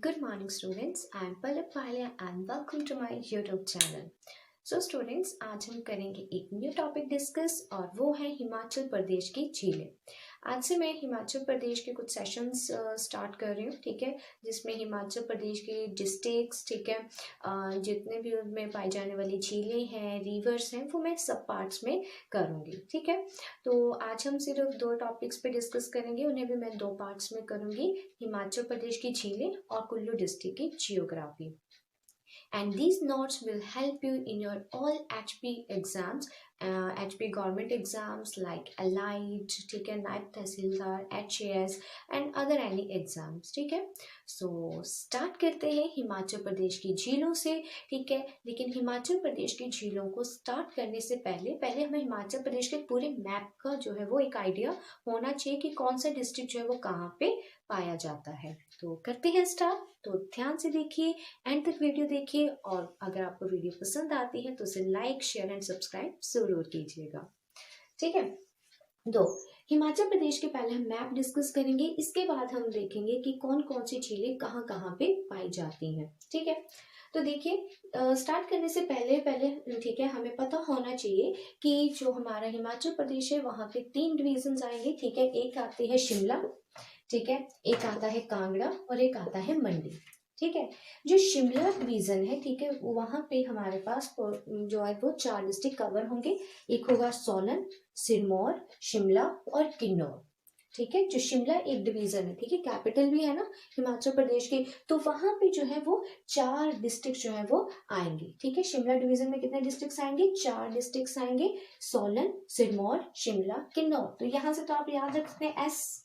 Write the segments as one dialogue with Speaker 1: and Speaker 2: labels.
Speaker 1: Good morning students, I am Palak Palia and welcome to my YouTube channel. So students, आज हम करेंगे एक new topic discuss और वो है हिमाचल प्रदेश की झीलें। आज से मैं हिमाचल प्रदेश के कुछ सेशंस स्टार्ट कर रही हूँ, ठीक है, जिसमें हिमाचल प्रदेश के डिस्ट्रिक्ट्स, ठीक है, जितने भी उनमें पाई जाने वाली झीलें हैं, रिवर्स हैं, वो मैं सब पार्ट्स में करूँगी, ठीक है। तो आज हम सिर्फ दो टॉपिक्स पे डिस्कस करेंगे, उन्हें भी मैं दो पार्ट्स में करूँगी, हिमाचल प्रदेश की झीलें और कुल्लू डिस्ट्रिक्ट की geography. And these notes will help you in your all HP exams, HP government exams like allied, ठीक है, नायब तहसीलदार, HAS and other any exams, ठीक है। So start करते हैं हिमाचल प्रदेश की झीलों से, ठीक है। लेकिन हिमाचल प्रदेश की झीलों को स्टार्ट करने से पहले हमें हिमाचल प्रदेश के पूरे मैप का जो है वो एक आइडिया होना चाहिए कि कौन सा डिस्ट्रिक्ट जो है वो कहाँ पे पाया जाता है। तो करते हैं स्टार्ट। तो ध्यान से देखिए, एंड तक वीडियो देखिए, और अगर आपको वीडियो पसंद आती है तो उसे लाइक, शेयर एंड सब्सक्राइब जरूर कीजिएगा, ठीक है। दो, हिमाचल प्रदेश के पहले हम मैप डिस्कस करेंगे, इसके बाद हम देखेंगे कि कौन कौन सी झीलें कहाँ कहाँ पे पाई जाती हैं, ठीक है। तो देखिए, स्टार्ट करने से पहले ठीक है, हमें पता होना चाहिए कि जो हमारा हिमाचल प्रदेश है वहाँ पे 3 डिवीजन आएंगे, ठीक है। एक आती है शिमला, ठीक है, एक आता है कांगड़ा और एक आता है मंडी, ठीक है। जो शिमला डिवीजन है, ठीक है, वहां पे हमारे पास जो है वो 4 डिस्ट्रिक्ट कवर होंगे। एक होगा सोलन, सिरमौर, शिमला और किन्नौर, ठीक है। जो शिमला एक डिवीजन है, ठीक है, कैपिटल भी है ना हिमाचल प्रदेश की, तो वहां पे जो है वो 4 डिस्ट्रिक्ट जो है वो आएंगे, ठीक है। शिमला डिवीजन में कितने डिस्ट्रिक्ट आएंगे? 4 डिस्ट्रिक्ट आएंगे, सोलन, सिरमौर, शिमला, किन्नौर। तो यहाँ से तो आप याद रख सकते हैं एस,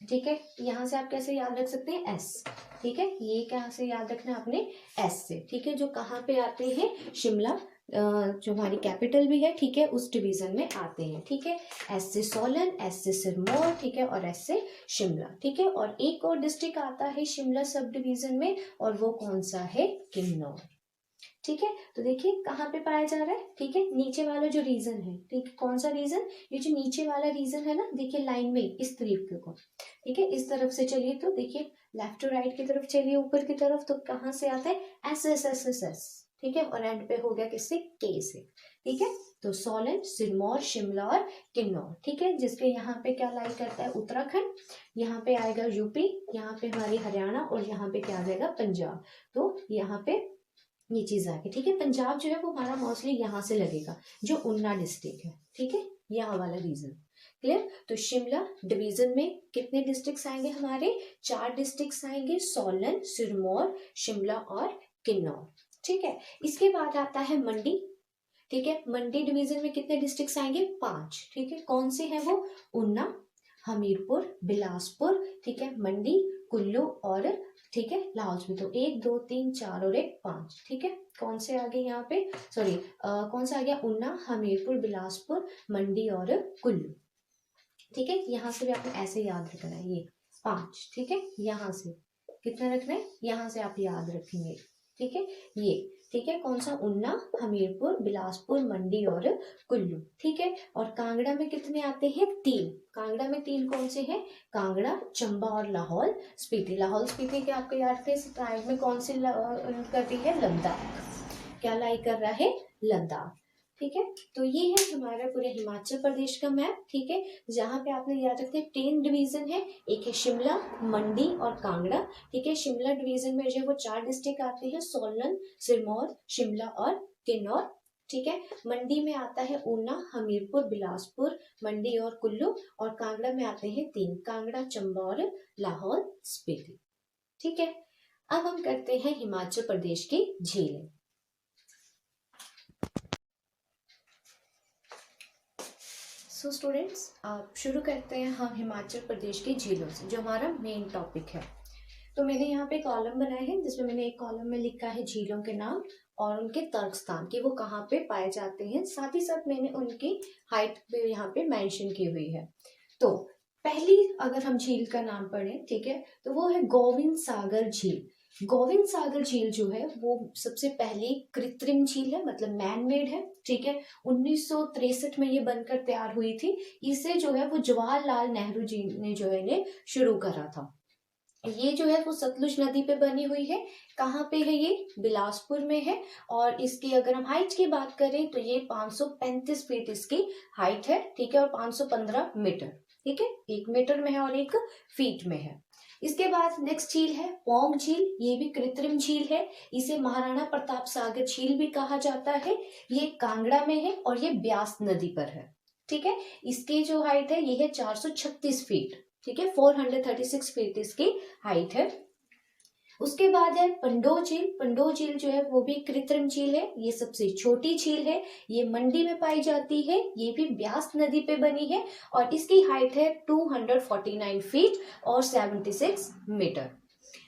Speaker 1: ठीक है। यहाँ से आप कैसे याद रख सकते हैं? एस, ठीक है। ये कहाँ से याद रखना है आपने? एस से, ठीक है। जो कहाँ पे आते हैं? शिमला, जो हमारी कैपिटल भी है, ठीक है, उस डिवीजन में आते हैं, ठीक है। एस से सोलन, एस से सिरमौर, ठीक है, और एस से शिमला, ठीक है। और एक और डिस्ट्रिक्ट आता है शिमला सब डिवीजन में, और वो कौन सा है? किन्नौर, ठीक है। तो देखिए कहाँ पे पाया जा रहा है, ठीक है, नीचे वाला जो रीजन है, ठीक है। कौन सा रीजन? ये जो नीचे वाला रीजन है ना, देखिए लाइन में इस तरीके को, ठीक है, इस तरफ से चलिए तो देखिए लेफ्ट टू राइट की तरफ चलिए, ऊपर की तरफ, तो कहाँ से आता है? S S S S S, ठीक है। और एंड पे हो गया किससे? के से, ठीक है। तो सोलन, सिरमौर, शिमला और किन्नौर, ठीक है। जिसके यहाँ पे क्या लाई करता है? उत्तराखंड, यहाँ पे आएगा यूपी, यहाँ पे हमारी हरियाणा, और यहाँ पे क्या आ जाएगा? पंजाब। तो यहाँ पे ये चीज आ गई, ठीक है। पंजाब जो है वो हमारा मोस्टली यहाँ से लगेगा, जो ऊना डिस्ट्रिक्ट है, ठीक है, यहाँ वाला रीजन, क्लियर। तो शिमला डिवीजन में कितने डिस्ट्रिक्ट्स आएंगे हमारे? 4 डिस्ट्रिक्ट्स आएंगे, सोलन, सिरमौर, शिमला और किन्नौर, ठीक है। इसके बाद आता है मंडी, ठीक है। मंडी डिवीजन में कितने डिस्ट्रिक्ट्स आएंगे? 5, ठीक है। कौन से हैं वो? ऊना, हमीरपुर, बिलासपुर, ठीक है, मंडी, कुल्लू और, ठीक है, लाहौल स्पीति। तो 1 2 3 4 और 1 5, ठीक है। कौन से आ गए यहाँ पे? सॉरी, कौन सा आ गया? ऊना, हमीरपुर, बिलासपुर, मंडी और कुल्लू, ठीक है। यहाँ से भी आपको ऐसे याद रखना है, ये 5, ठीक है। यहाँ से कितना रखना है? यहाँ से आप याद रखेंगे, ठीक है, ये, ठीक है। कौन सा? ऊना, हमीरपुर, बिलासपुर, मंडी और कुल्लू, ठीक है। और कांगड़ा में कितने आते हैं? 3। कांगड़ा में 3 कौन से हैं? कांगड़ा, चंबा और लाहौल स्पीति। लाहौल स्पीति के आपको याद थे साइड में कौन सी करती है? लद्दाख। क्या लाई कर रहा है? लद्दाख, ठीक है। तो ये है हमारा पूरे हिमाचल प्रदेश का मैप, ठीक है, जहाँ पे आपने याद रखते हैं 3 डिवीजन है, एक है शिमला, मंडी और कांगड़ा, ठीक है। शिमला डिवीजन में जो वो 4 डिस्ट्रिक्ट आते हैं, सोलन, सिरमौर, शिमला और किन्नौर, ठीक है। मंडी में आता है ऊना, हमीरपुर, बिलासपुर, मंडी और कुल्लू, और कांगड़ा में आते हैं 3, कांगड़ा, चंबा और लाहौल स्पीति, ठीक है। अब हम करते हैं हिमाचल प्रदेश की झीलें। सो स्टूडेंट्स, आप शुरू करते हैं हम हिमाचल प्रदेश की झीलों से, जो हमारा मेन टॉपिक है। तो मैंने यहाँ पे कॉलम बनाए हैं, जिसमें मैंने एक कॉलम में लिखा है झीलों के नाम और उनके तर्क स्थान कि वो कहाँ पे पाए जाते हैं, साथ ही साथ मैंने उनकी हाइट पे यहाँ पे मेंशन की हुई है। तो पहली अगर हम झील का नाम पढ़ें, ठीक है, तो वो है गोविंद सागर झील। गोविंद सागर झील जो है वो सबसे पहली कृत्रिम झील है, मतलब मैन मेड है, ठीक है। 1963 में ये बनकर तैयार हुई थी। इसे जो है वो जवाहरलाल नेहरू जी ने जो है इन्हें शुरू करा था, ये जो है वो सतलुज नदी पे बनी हुई है। कहाँ पे है ये? बिलासपुर में है। और इसकी अगर हम हाइट की बात करें तो ये 535 फीट इसकी हाइट है, ठीक है, और 515 मीटर, ठीक है, 1 मीटर में है और 1 फीट में है। इसके बाद नेक्स्ट झील है पौंग झील। ये भी कृत्रिम झील है, इसे महाराणा प्रताप सागर झील भी कहा जाता है। ये कांगड़ा में है और ये ब्यास नदी पर है, ठीक है। इसकी जो हाइट है ये है 436 फीट, ठीक है, 436 फीट इसकी हाइट है। उसके बाद है पंडोह झील। पंडोह झील जो है वो भी कृत्रिम झील है, ये सबसे छोटी झील है, ये मंडी में पाई जाती है, ये भी ब्यास नदी पे बनी है और इसकी हाइट है 249 फीट और 76 मीटर।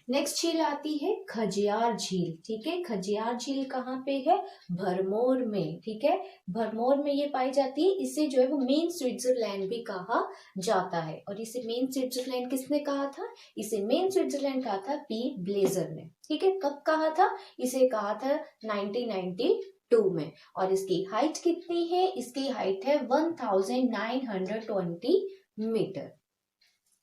Speaker 1: नेक्स्ट झील आती है खजियार झील, ठीक है। खजियार झील कहाँ पे है? भरमौर में, ठीक है, भरमौर में ये पाई जाती है। इसे जो है वो मेन स्विट्जरलैंड भी कहा जाता है। और इसे मेन स्विट्जरलैंड किसने कहा था? इसे मेन स्विट्जरलैंड कहा था पी ब्लेजर ने, ठीक है। कब कहा था? इसे कहा था 1992 में। और इसकी हाइट कितनी है? इसकी हाइट है 1920 मीटर,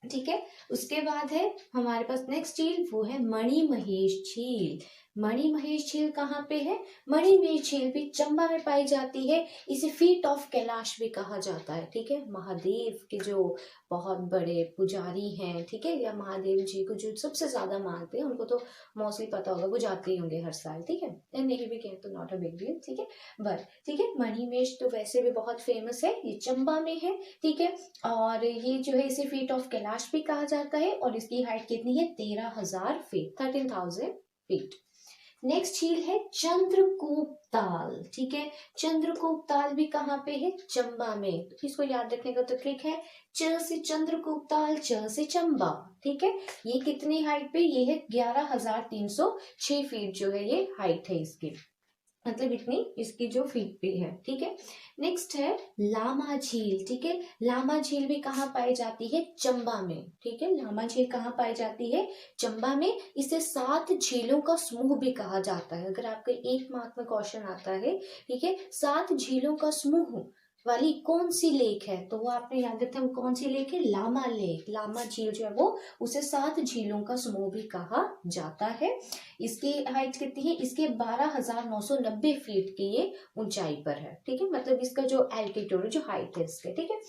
Speaker 1: ठीक है। उसके बाद है हमारे पास नेक्स्ट झील, वो है मणिमहेश झील। मणिमहेश झील कहाँ पे है? मणिमहेश झील भी चंबा में पाई जाती है। इसे फीट ऑफ कैलाश भी कहा जाता है, ठीक है। महादेव के जो बहुत बड़े पुजारी हैं, ठीक है, या महादेव जी को जो सबसे ज्यादा मानते हैं उनको तो मोस्टली पता होगा, वो जाते ही होंगे हर साल, ठीक है। नहीं भी कहें तो नॉट अ बिग डील, ठीक है। बट ठीक है, मणिमहेश तो वैसे भी बहुत फेमस है, ये चंबा में है, ठीक है। और ये जो है इसे फीट ऑफ कैलाश भी कहा जाता है और इसकी हाइट कितनी है? 13,000 फीट, 13,000 फीट। नेक्स्ट झील है चंद्रकूप ताल, ठीक है। चंद्रकूप ताल भी कहाँ पे है? चंबा में। तो इसको याद रखने का तो ट्रिक है, च से चंद्रकूप ताल, च से चंबा, ठीक है। ये कितनी हाइट पे? ये है 11,306 फीट जो है ये हाइट है इसकी, मतलब इतनी इसकी जो फीट पे है, ठीक है। नेक्स्ट है लामा झील, ठीक है। लामा झील भी कहाँ पाई जाती है? चंबा में, ठीक है। लामा झील कहाँ पाई जाती है? चंबा में। इसे 7 झीलों का समूह भी कहा जाता है। अगर आपके 1 मार्क में क्वेश्चन आता है, ठीक है, 7 झीलों का समूह वाली कौन सी लेक है, तो वो आपने याद रखना, वो कौन सी लेक है? लामा लेक। लामा झील जो है वो, उसे 7 झीलों का समूह भी कहा जाता है। इसकी हाइट कितनी है? इसके 12,990 फीट की ये ऊंचाई पर है, ठीक है, मतलब इसका जो एल्टीट्यूड, जो हाइट है इसके, ठीक है।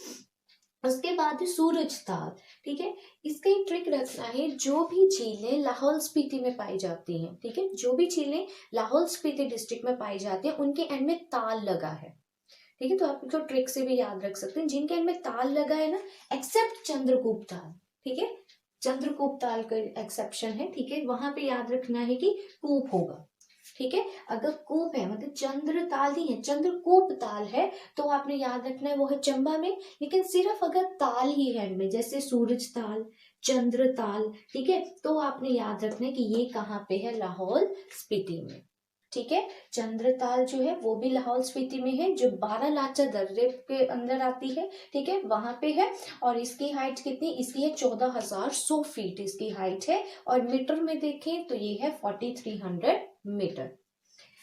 Speaker 1: उसके बाद है सूरज ताल, ठीक है। इसका एक ट्रिक रखना है, जो भी झीलें लाहौल स्पीति में पाई जाती हैं, ठीक है, जो भी झीलें लाहौल स्पीति डिस्ट्रिक्ट में पाई जाती हैं उनके एंड में ताल लगा है, ठीक है। तो आप इसको ट्रिक से भी याद रख सकते हैं, जिनके एंड में ताल लगा है ना, एक्सेप्ट चंद्रगुप्त ताल, ठीक है, चंद्रकूप ताल का एक्सेप्शन है, ठीक है। वहां पे याद रखना है कि कूप होगा, ठीक है। अगर कूप है, मतलब चंद्र ताल ही है, चंद्रकूप ताल है, तो आपने याद रखना है वो है चंबा में। लेकिन सिर्फ अगर ताल ही है में, जैसे सूरज ताल, चंद्र ताल, ठीक है, तो आपने याद रखना है कि ये कहाँ पे है? लाहौल स्पीति में, ठीक है। चंद्रताल जो है वो भी लाहौल स्पीति में है, जो बारालाचा दर्रे के अंदर आती है, ठीक है, वहां पे है। और इसकी हाइट कितनी? इसकी है 14,100 फीट इसकी हाइट है। और मीटर में देखें तो ये है 4300 मीटर।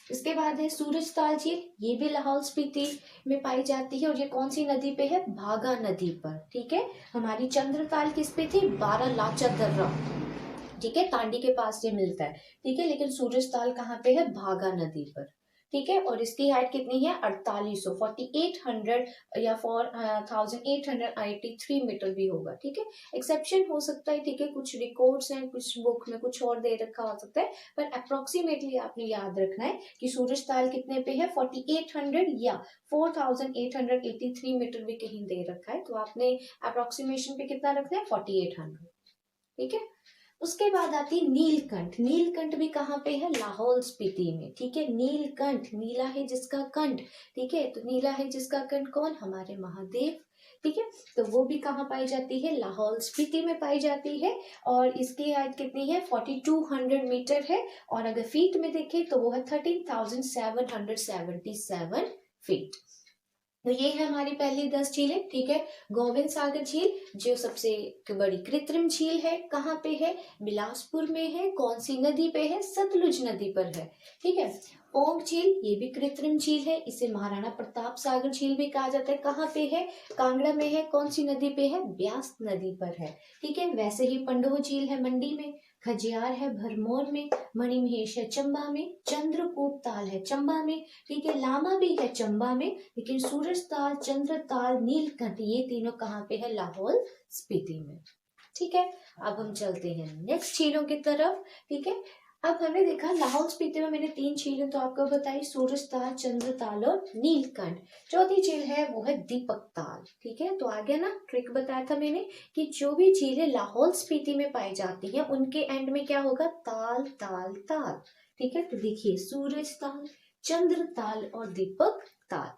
Speaker 1: इसके बाद है सूरजताल झील, ये भी लाहौल स्पीति में पाई जाती है और ये कौन सी नदी पे है? भागा नदी पर, ठीक है। हमारी चंद्रताल किस पे थी? बारालाचा दर्रा, ठीक है, तांडी के पास ये मिलता है, ठीक है। लेकिन सूरजताल कहाँ पे है? भागा नदी पर, ठीक है। और इसकी हाइट कितनी है? 4800, 4800 या 4883 मीटर भी होगा, ठीक है। एक्सेप्शन हो सकता है, ठीक है, कुछ रिकॉर्ड्स हैं, कुछ बुक में कुछ और दे रखा हो सकता है, पर अप्रोक्सीमेटली आपने याद रखना है कि सूरजताल कितने पे है? 4800 या 4883 मीटर भी कहीं दे रखा है, तो आपने अप्रोक्सीमेशन पे कितना रखना है? 4800, ठीक है। उसके बाद आती है नीलकंठ। नीलकंठ भी कहाँ पे है? लाहौल स्पीति में, ठीक है। नीलकंठ, नीला है जिसका कंठ, ठीक है, तो नीला है जिसका कंठ कौन? हमारे महादेव, ठीक है। तो वो भी कहाँ पाई जाती है? लाहौल स्पीति में पाई जाती है। और इसकी हाइट कितनी है? 4200 मीटर है। और अगर फीट में देखें तो वो है 13,777 फीट। तो ये है हमारी पहली 10 झीलें, ठीक है। गोविंद सागर झील जो सबसे बड़ी कृत्रिम झील है, कहाँ पे है? बिलासपुर में है। कौन सी नदी पे है? सतलुज नदी पर है, ठीक है। पोंग झील ये भी कृत्रिम झील है, इसे महाराणा प्रताप सागर झील भी कहा जाता है। कहाँ पे है? कांगड़ा में है। कौन सी नदी पे है? ब्यास नदी पर है। ठीक है, वैसे ही पंडोह झील है मंडी में, खजियार है भरमौर में, मणिमहेश है चंबा में, चंद्रकूट ताल है चंबा में। ठीक है, लामा भी है चंबा में, लेकिन सूरज ताल, चंद्र ताल, नीलकंठ ये तीनों कहाँ पे है? लाहौल स्पीति में। ठीक है, अब हम चलते हैं नेक्स्ट झीलों की तरफ। ठीक है, अब हमने देखा लाहौल स्पीति में मैंने 3 झीलें तो आपको बताई, सूरज ताल, चंद्र ताल और नीलकंठ। चौथी झील है वो है दीपक ताल। ठीक है, तो आगे ना ट्रिक बताया था मैंने कि जो भी झीलें लाहौल स्पीति में पाई जाती हैं उनके एंड में क्या होगा? ताल ताल ताल। ठीक है, तो देखिए सूरज ताल, चंद्र ताल और दीपक ताल।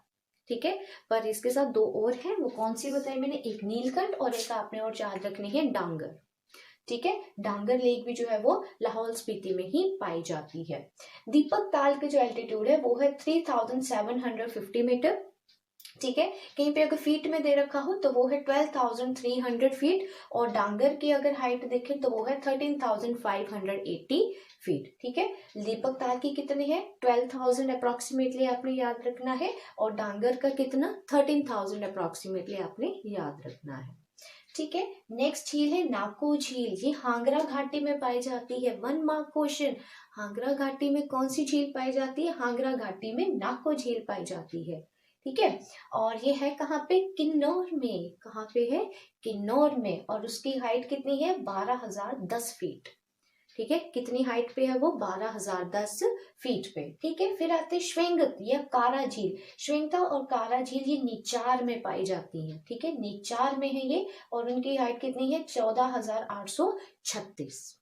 Speaker 1: ठीक है, पर इसके साथ 2 और हैं, वो कौन सी बताई मैंने? एक नीलकंठ और एक आपने और याद रखनी है डांगर। ठीक है, डांगर लेक भी जो है वो लाहौल स्पीति में ही पाई जाती है। दीपक ताल के जो एल्टीट्यूड है वो है 3750 मीटर। ठीक है, कहीं पे अगर फीट में दे रखा हो तो वो है 12,300 फीट, और डांगर की अगर हाइट देखें तो वो है 13,580 फीट। ठीक है, दीपक ताल की कितनी है? 12,000 अप्रोक्सीमेटली आपने याद रखना है, और डांगर का कितना? 13,000 अप्रोक्सीमेटली आपने याद रखना है। ठीक है, नेक्स्ट झील है नाको झील, ये हांगरा घाटी में पाई जाती है। 1 मार्क क्वेश्चन, हांगरा घाटी में कौन सी झील पाई जाती है? हांगरा घाटी में नाको झील पाई जाती है। ठीक है, और ये है कहाँ पे? किन्नौर में। कहाँ पे है? किन्नौर में, और उसकी हाइट कितनी है? 12,010 फीट। ठीक है, कितनी हाइट पे है वो? 12,010 फीट पे। ठीक है, फिर आते श्वेंगत या कारा झील। श्वेंगता और कारा झील ये निचार में पाई जाती हैं। ठीक है, निचार में है ये, और उनकी हाइट कितनी है? 14,836।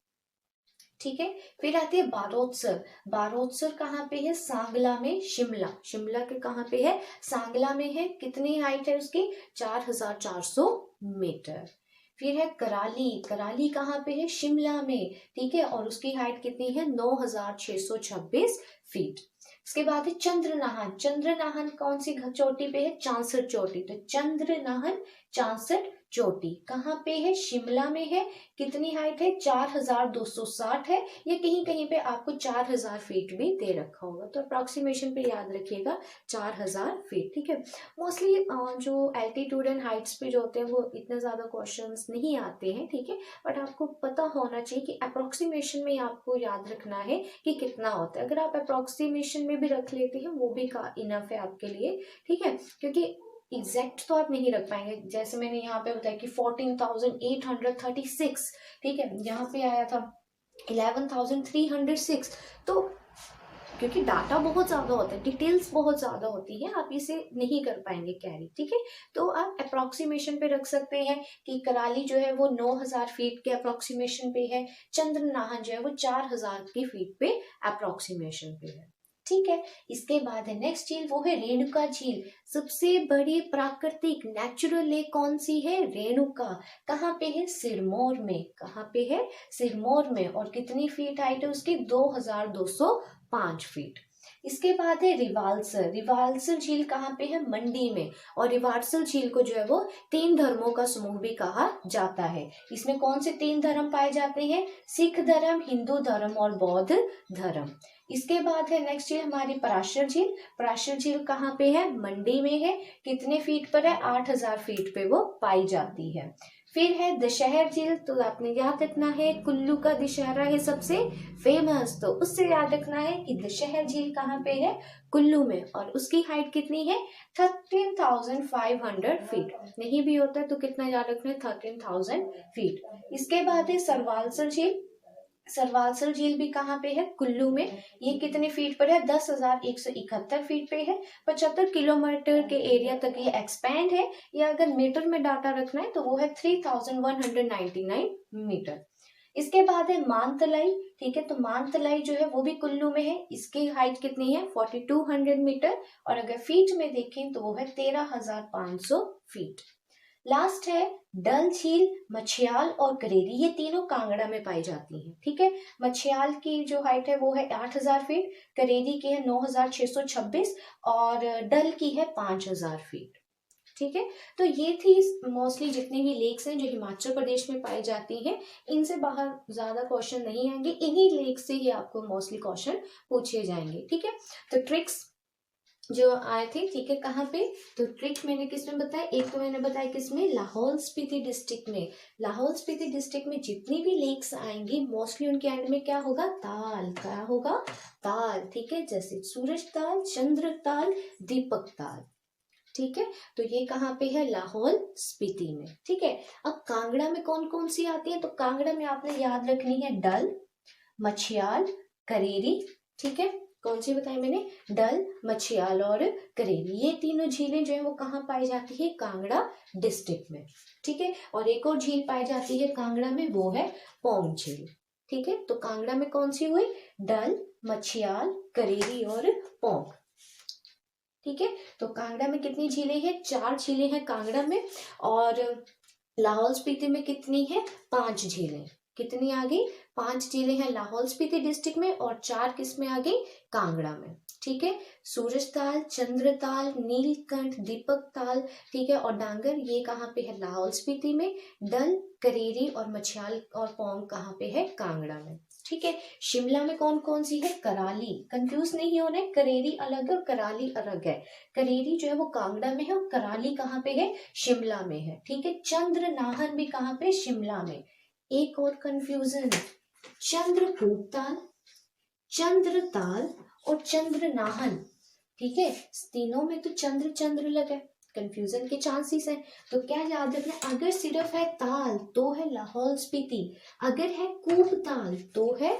Speaker 1: ठीक है, फिर आती है बारोतसर। बारोतसर कहाँ पे है? सांगला में। शिमला, शिमला के कहाँ पे है? सांगला में है। कितनी हाइट है उसकी? 4,400 मीटर। फिर है कराली, कराली कहाँ पे है? शिमला में। ठीक है, और उसकी हाइट कितनी है? 9,626 फीट। इसके बाद है चंद्रनाहन। चंद्रनाहन कौन सी चोटी पे है? चांसठ चोटी। तो चंद्रनाहन चांसठ चोटी कहाँ पे है? शिमला में है। कितनी हाइट है? 4,260 है, या कहीं कहीं पे आपको 4,000 फीट भी दे रखा होगा, तो अप्रोक्सीमेशन पे याद रखिएगा 4,000 फीट। ठीक है, मोस्टली जो एल्टीट्यूड एंड हाइट्स पे जो होते हैं वो इतने ज्यादा क्वेश्चंस नहीं आते हैं। ठीक है, बट आपको पता होना चाहिए कि अप्रोक्सीमेशन में आपको याद रखना है कि कितना होता है। अगर आप अप्रोक्सीमेशन में भी रख लेते हैं वो भी इनफ है आपके लिए। ठीक है, क्योंकि एग्जैक्ट तो आप नहीं रख पाएंगे। जैसे मैंने यहाँ पे बताया कि 14,836, ठीक है, यहाँ पे आया था 11,306, तो क्योंकि डाटा बहुत ज्यादा होता है, डिटेल्स बहुत ज्यादा होती है, आप इसे नहीं कर पाएंगे कैरी। ठीक है, तो आप अप्रोक्सीमेशन पे रख सकते हैं कि कराली जो है वो 9,000 फीट के अप्रोक्सीमेशन पे है, चंद्रनाहन जो है वो 4,000 की फीट पे अप्रोक्सीमेशन पे है। ठीक है, इसके बाद है नेक्स्ट झील, वो है रेणुका झील। सबसे बड़ी प्राकृतिक नेचुरल लेक कौन सी है? रेणुका। कहाँ पे है? सिरमौर में। कहाँ पे है? सिरमौर में, और कितनी फीट हाइट है उसकी? 2,205 फीट। इसके बाद है रिवाल्सर। रिवाल्सर झील कहाँ पे है? मंडी में, और रिवाल्सर झील को जो है वो 3 धर्मों का समूह भी कहा जाता है। इसमें कौन से 3 धर्म पाए जाते हैं? सिख धर्म, हिंदू धर्म और बौद्ध धर्म। इसके बाद है नेक्स्ट झील हमारी पराशर झील। पराशर झील कहाँ पे है? मंडी में है। कितने फीट पर है? 8,000 फीट पे वो पाई जाती है। फिर है दशहर झील, तो आपने याद रखना है कुल्लू का दशहरा है सबसे फेमस, तो उससे याद रखना है कि दशहर झील कहाँ पे है? कुल्लू में, और उसकी हाइट कितनी है? 13,500 फीट। नहीं भी होता है तो कितना याद रखना है? 13,000 फीट। इसके बाद है सरवालसर झील। सरवालसर झील भी कहाँ पे है? कुल्लू में। ये कितने फीट पर है? 10,171 फीट पे है। 75 किलोमीटर के एरिया तक ये एक्सपैंड है, या अगर मीटर में डाटा रखना है तो वो है 3,199 मीटर। इसके बाद है मानतलाई। ठीक है, तो मानतलाई जो है वो भी कुल्लू में है। इसकी हाइट कितनी है? 4,200 मीटर, और अगर फीट में देखें तो वो है 13,500 फीट। लास्ट है डल झील, मछियाल और करेरी, ये तीनों कांगड़ा में पाई जाती हैं। ठीक है, मछियाल की जो हाइट है वो है 8,000 फीट, करेरी की है 9,626, और डल की है 5,000 फीट। ठीक है, तो ये थी मोस्टली जितनी भी लेक्स हैं जो हिमाचल प्रदेश में पाई जाती हैं। इनसे बाहर ज्यादा क्वेश्चन नहीं आएंगे, इन्हीं लेक से ही आपको मोस्टली क्वेश्चन पूछे जाएंगे। ठीक है, तो ट्रिक्स जो आए थे, ठीक है, कहाँ पे, तो ट्रिक मैंने किसमें बताया, एक तो मैंने बताया किसमें, लाहौल स्पीति डिस्ट्रिक्ट में। लाहौल स्पीति डिस्ट्रिक्ट में जितनी भी लेक्स आएंगी मोस्टली उनके एंड में क्या होगा, ताल, क्या होगा, ताल। ठीक है, जैसे सूरज ताल, चंद्र ताल, दीपक ताल। ठीक है, तो ये कहाँ पे है, लाहौल स्पीति में। ठीक है, अब कांगड़ा में कौन कौन सी आती है, तो कांगड़ा में आपने याद रखनी है डल, मछियाल, करेरी। ठीक है, कौन सी बताई मैंने, डल, मछियाल और करेरी। ये तीनों झीलें जो है वो कहाँ पाई जाती है, कांगड़ा डिस्ट्रिक्ट में। ठीक है, और एक और झील पाई जाती है कांगड़ा में, वो है पौंग झील। ठीक है, तो कांगड़ा में कौन सी हुई, डल, मछियाल, करेरी और पौंग। ठीक है, तो कांगड़ा में कितनी झीलें हैं, 4 झीलें हैं कांगड़ा में, और लाहौल स्पीति में कितनी है, 5 झीलें। कितनी आ गई, 5 झीलें हैं लाहौल स्पीति डिस्ट्रिक्ट में, और 4 किस में आ गई, कांगड़ा में। ठीक है, सूरज ताल, चंद्र ताल, नीलकंठ, दीपक ताल, ठीक है, और डांगर, ये कहाँ पे है, लाहौल स्पीति में। डल, करेरी और मछियाल और पौंग कहाँ पे है, कांगड़ा में। ठीक है, शिमला में कौन कौन सी है, कराली, कंफ्यूज नहीं होना है, करेरी अलग है और कराली अलग है। करेरी जो है वो कांगड़ा में है और कराली कहाँ पे है, शिमला में है। ठीक है, चंद्र नाहन भी कहाँ पे, शिमला में। एक और कंफ्यूजन, चंद्रकूट ताल, चंद्रताल और चंद्र नाहन। ठीक है, तीनों में तो चंद्र चंद्र लगा, कंफ्यूजन के चांसेस हैं। तो क्या याद रखना, अगर सिर्फ है ताल तो है लाहौल स्पीति, अगर है कूप ताल तो है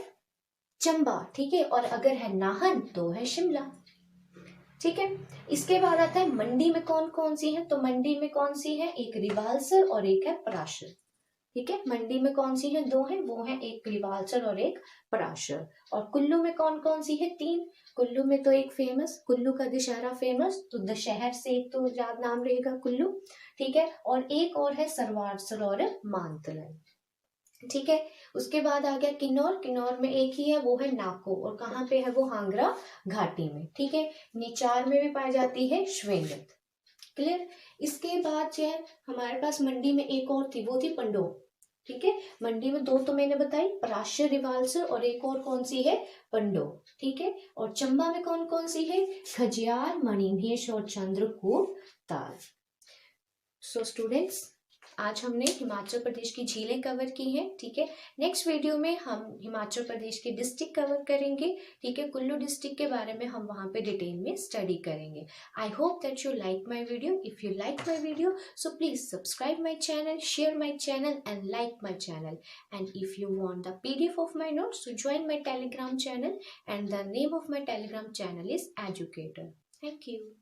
Speaker 1: चंबा। ठीक है, और अगर है नाहन तो है शिमला। ठीक है, इसके बाद आता है मंडी में कौन कौन सी है, तो मंडी में कौन सी है, एक रिवालसर और एक है पराशर। ठीक है, मंडी में कौन सी है, 2 है, वो है एक रिवालसर और एक पराशर। और कुल्लू में कौन कौन सी है, 3। कुल्लू में तो एक फेमस, कुल्लू का दशहरा फेमस, तो दशहर से एक तो याद नाम रहेगा कुल्लू। ठीक है, और एक और है सरवारसर और मानतलाई। ठीक है, उसके बाद आ गया किन्नौर। किन्नौर में एक ही है, वो है नाको, और कहाँ पे है वो, हांगरा घाटी में। ठीक है, निचार में भी पाई जाती है श्वेंगत। क्लियर, इसके बाद जो है हमारे पास मंडी में एक और थी, वो थी पंडो। ठीक है, मंडी में 2 तो मैंने बताई, पराशर, रिवालसर, और एक और कौन सी है, पंडो। ठीक है, और चंबा में कौन कौन सी है, खजियार, मणिमहेश और चंद्रकूट ताल। सो स्टूडेंट्स, आज हमने हिमाचल प्रदेश की झीलें कवर की हैं। ठीक है, नेक्स्ट वीडियो में हम हिमाचल प्रदेश के डिस्ट्रिक्ट कवर करेंगे। ठीक है, कुल्लू डिस्ट्रिक्ट के बारे में हम वहाँ पे डिटेल में स्टडी करेंगे। I hope that you like my video. If you like my video, so please subscribe my channel, share my channel and like my channel. And if you want the PDF of my notes, so join my Telegram channel, and the name of my Telegram channel is Educator. Thank you.